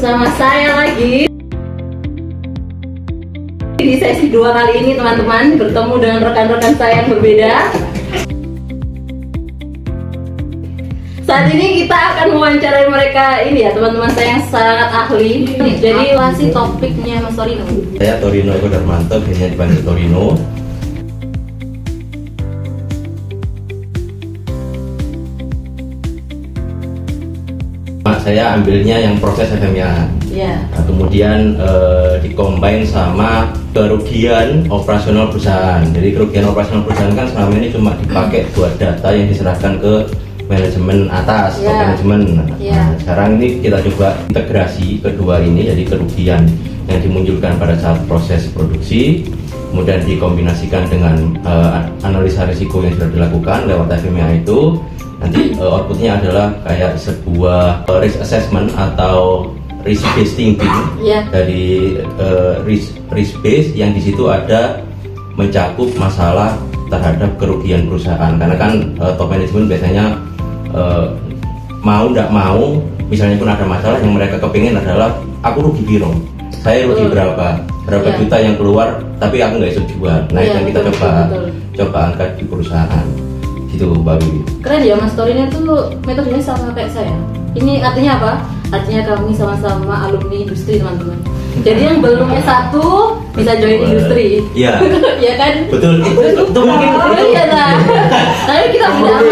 bersama saya lagi di sesi 2 kali ini, teman-teman, bertemu dengan rekan-rekan saya yang berbeda. Saat ini kita akan mewawancarai mereka ini ya, teman-teman saya yang sangat ahli. Jadi masih topiknya Mas Torino. Saya Torino Eko Darmanto, biasanya dipanggil Torino. Saya ambilnya yang proses FMEA. Ya. Nah, kemudian dikombin sama kerugian operasional perusahaan. Jadi kerugian operasional perusahaan kan selama ini cuma dipakai buat data yang diserahkan ke manajemen atas, ke manajemen. Nah, sekarang ini kita coba integrasi kedua ini, jadi kerugian yang dimunculkan pada saat proses produksi, kemudian dikombinasikan dengan analisa risiko yang sudah dilakukan lewat FMEA itu. Nanti outputnya adalah kayak sebuah risk assessment atau risk based thinking dari risk based yang di situ ada mencakup masalah terhadap kerugian perusahaan, karena kan top management biasanya mau tidak mau, misalnya pun ada masalah yang mereka kepingin adalah aku rugi biro, saya rugi berapa juta yang keluar, tapi aku nggak bisa jual. Nah itu yang kita coba angkat di perusahaan. Gitu, Mbak Wiwi. Keren ya, Mas Torino tuh metodenya sama kayak saya. Ini artinya apa? Artinya kami sama-sama alumni industri, teman-teman. Jadi yang belum S1 bisa join industri. Iya. Iya kan? Betul. Itu mungkin iya lah. Tapi kita tidak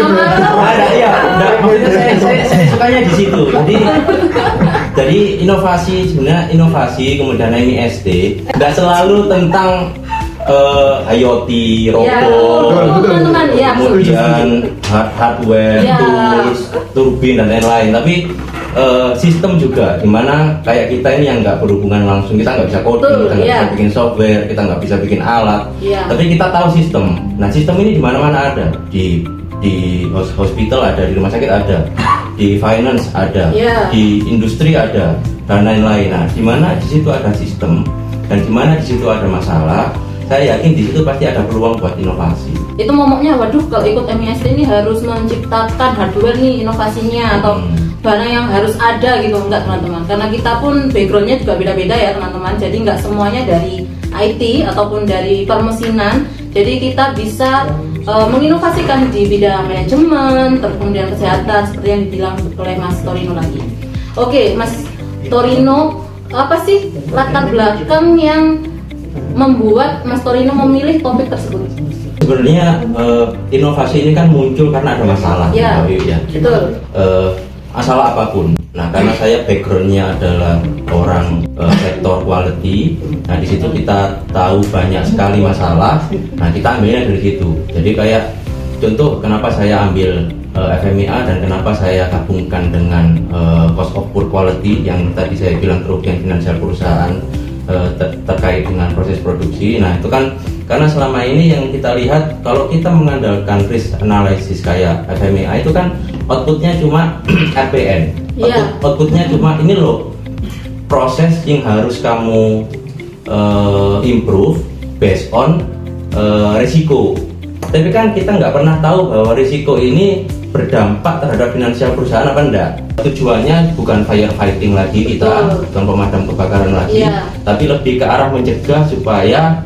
ada ya. Maksudnya saya sukanya di situ. Jadi inovasi, sebenarnya inovasi kemudian ini SD nggak selalu tentang IoT, robot, kemudian hardware, tools, turbin dan lain-lain. Tapi sistem juga, dimana kayak kita ini yang nggak berhubungan langsung, kita nggak bisa coding, kita nggak bisa bikin software, kita nggak bisa bikin alat. Tapi kita tahu sistem. Nah sistem ini di mana-mana ada, di hospital ada, di rumah sakit ada, di finance ada, di industri ada, dan lain-lain. Nah dimana di situ ada sistem dan dimana di situ ada masalah, saya yakin di situ pasti ada peluang buat inovasi. Itu momoknya, waduh, kalau ikut MEST ini harus menciptakan hardware nih inovasinya atau barang yang harus ada gitu, enggak teman-teman, karena kita pun backgroundnya juga beda-beda ya teman-teman, jadi enggak semuanya dari IT ataupun dari permesinan, jadi kita bisa menginovasikan di bidang manajemen, terus kemudian kesehatan seperti yang dibilang oleh Mas Torino lagi. Oke, Mas Torino, apa sih latar belakang yang membuat Mas Torino memilih topik tersebut? Sebenarnya inovasi ini kan muncul karena ada masalah. Ya, betul. Masalah apapun. Nah, karena saya backgroundnya adalah orang sektor quality, nah di situ kita tahu banyak sekali masalah. Nah, kita ambilnya dari situ. Jadi kayak contoh kenapa saya ambil FMEA dan kenapa saya gabungkan dengan cost of poor quality yang tadi saya bilang kerugian finansial perusahaan terkait dengan proses produksi. Nah itu kan karena selama ini yang kita lihat, kalau kita mengandalkan risk analysis kayak FMEA itu kan outputnya cuma RPN, outputnya cuma ini loh proses yang harus kamu improve based on risiko. Tapi kan kita nggak pernah tahu bahwa risiko ini berdampak terhadap finansial perusahaan apa enggak. Tujuannya bukan firefighting lagi kita, bukan pemadam kebakaran lagi, tapi lebih ke arah mencegah supaya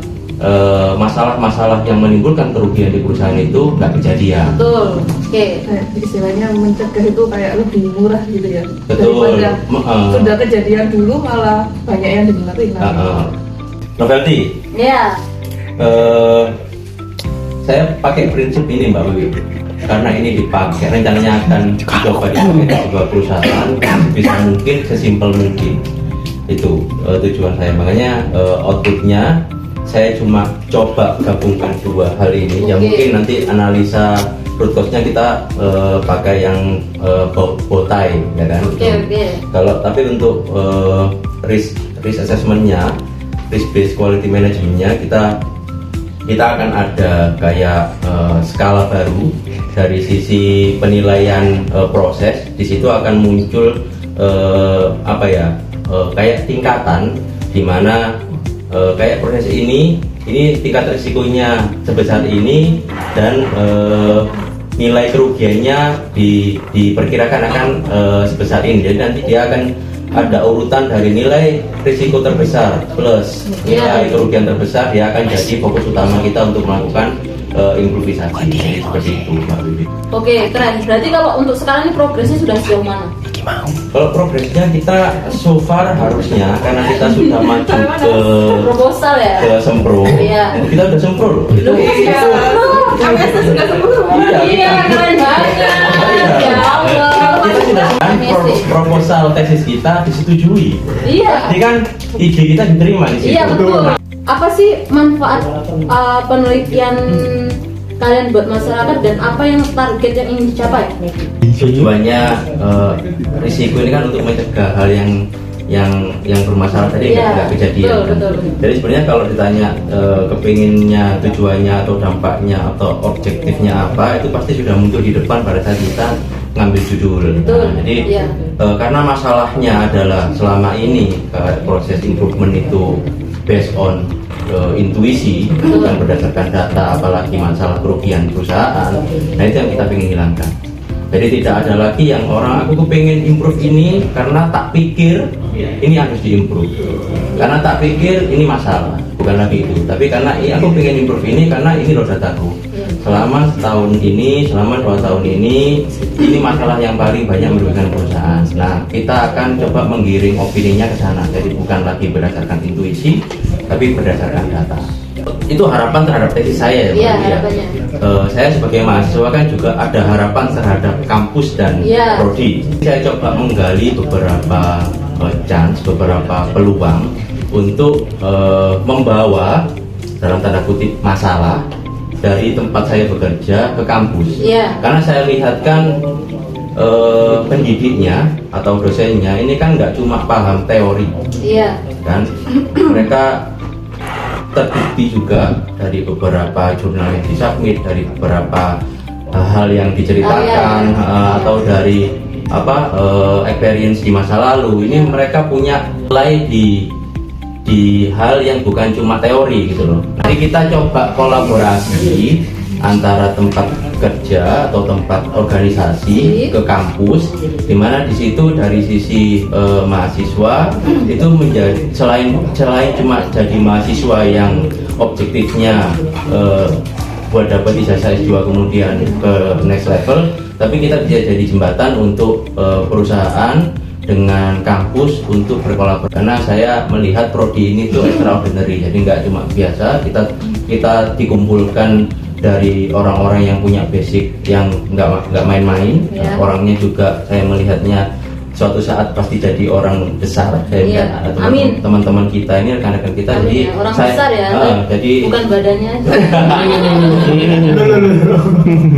masalah-masalah yang menimbulkan kerugian di perusahaan itu nggak kejadian. Betul. Oke. Istilahnya mencegah itu kayak lebih murah gitu ya. Betul. Daripada sudah kejadian dulu malah banyak yang diminati. Novelty. Iya. Saya pakai prinsip ini Mbak Wiwi, karena ini dipakai, rencananya akan coba dipakai di sebuah perusahaan, bisa mungkin sesimpel mungkin. Itu tujuan saya, makanya outputnya saya cuma coba gabungkan dua hal ini. Ya mungkin nanti analisa root cause-nya kita pakai yang botai, ya kan? Kalau tapi untuk risk assessment-nya, risk based quality management-nya, kita akan ada kayak skala baru dari sisi penilaian proses. Di situ akan muncul kayak tingkatan di mana kayak proses ini tingkat risikonya sebesar ini dan nilai kerugiannya diperkirakan akan sebesar ini. Jadi nanti dia akan ada urutan dari nilai risiko terbesar plus nilai kerugian terbesar, dia akan jadi fokus utama kita untuk melakukan improvisasi. Jadi seperti itu, Mbak Bibi. Oke, keren. Berarti kalau untuk sekarang ini progresnya sudah sejauh mana? Kalau progresnya kita so far harusnya karena kita sudah maju ke Proposal ya? ke sempro. Iya. Kita udah sempro loh. Itu MST sudah sembuh. Iya, keren banget. Ya Allah. kita sudah proposal tesis kita disetujui. Iya. Jadi kan ide kita diterima di situ. Iya, betul. Apa sih manfaat penelitian kalian buat masyarakat dan apa yang target yang ingin dicapai? Tujuannya risiko ini kan untuk mencegah hal yang bermasalah tadi nggak kejadian. Betul. Jadi sebenarnya kalau ditanya kepinginnya, tujuannya atau dampaknya atau objektifnya apa, itu pasti sudah muncul di depan pada saat kita ngambil judul. Jadi karena masalahnya adalah selama ini proses improvement itu based on intuisi, bukan berdasarkan data, apalagi masalah kerugian perusahaan. Nah itu yang kita ingin hilangkan. Jadi tidak ada lagi yang orang aku pengen improve ini karena tak pikir ini harus diimprove, karena tak pikir ini masalah, bukan lagi itu. Tapi karena aku pengen improve ini karena ini loh dataku. Selama setahun ini, selama 2 tahun ini masalah yang paling banyak merugikan perusahaan. Nah kita akan coba menggiring opininya ke sana. Jadi bukan lagi berdasarkan intuisi, tapi berdasarkan data. Itu harapan terhadap tesis saya ya, Iya, harapannya. Saya sebagai mahasiswa kan juga ada harapan terhadap kampus dan prodi. Saya coba menggali beberapa chance, beberapa peluang untuk membawa dalam tanda kutip masalah dari tempat saya bekerja ke kampus. Karena saya lihat kan pendidiknya atau dosennya ini kan nggak cuma paham teori, kan mereka terbukti juga dari beberapa jurnal yang disubmit, dari beberapa hal yang diceritakan atau dari experience di masa lalu. Ini mereka punya nilai di hal yang bukan cuma teori gitu loh. Nanti kita coba kolaborasi antara tempat kerja atau tempat organisasi ke kampus, dimana di situ dari sisi mahasiswa itu menjadi selain cuma jadi mahasiswa yang objektifnya buat dapat ijazah S2 kemudian ke next level, tapi kita bisa jadi jembatan untuk perusahaan dengan kampus untuk berkolaborasi. Karena saya melihat prodi ini tuh extraordinary, jadi nggak cuma biasa, kita dikumpulkan dari orang-orang yang punya basic yang nggak main-main. Orangnya juga saya melihatnya suatu saat pasti jadi orang besar. Saya lihat ada teman-teman kita ini, rekan-rekan kita. Jadi orang besar ya, jadi bukan badannya.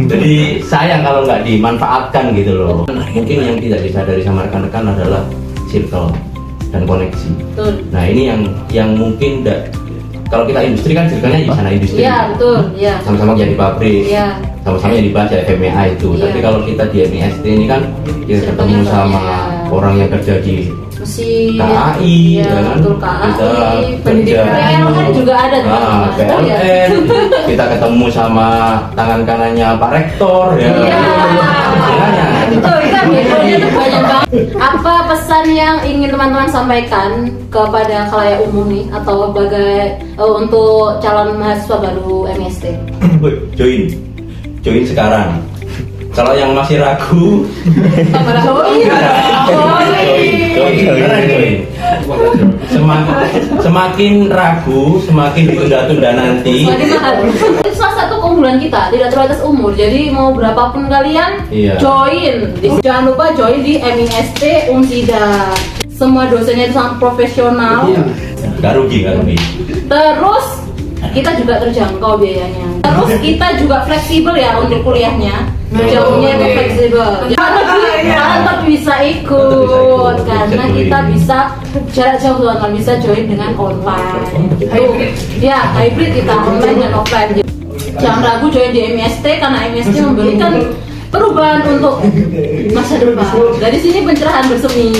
Jadi sayang kalau nggak dimanfaatkan gitu loh. Mungkin yang tidak disadari sama rekan-rekan adalah circle dan koneksi. Nah ini yang mungkin kalau kita industri kan circle-nya di sana industri. Iya, betul. Iya. Sama-sama jadi pabrik. Iya. Sama-sama yang dibahas ya FMEA itu. Tapi kalau kita di MIST ini kan kita ketemu sama orang yang kerja di mesin, KAI, betul, KAI, kita pendidikan kan juga ada PLN, kita ketemu sama tangan kanannya Pak Rektor ya. Betul, kan backgroundnya tuh banyak banget. Apa pesan yang ingin teman-teman sampaikan kepada khalayak umum nih atau sebagai untuk calon mahasiswa baru MST? Join sekarang. Kalau yang masih ragu, semakin ragu, semakin ditunda-tunda nanti. Itu salah satu keunggulan kita, tidak terbatas umur. Jadi mau berapapun kalian, join. Jangan lupa join di MIST Unsida. Semua dosennya itu sangat profesional. Gak rugi. Terus kita juga terjangkau biayanya. Terus kita juga fleksibel ya untuk kuliahnya. Jauhnya itu fleksibel. Kalian tetap bisa ikut karena kita bisa jarak jauh, kan bisa join dengan online. Ya, hybrid kita online dan offline. Jangan ragu join di MIST karena MIST memberikan perubahan untuk masa depan. Dari sini pencerahan bersemi.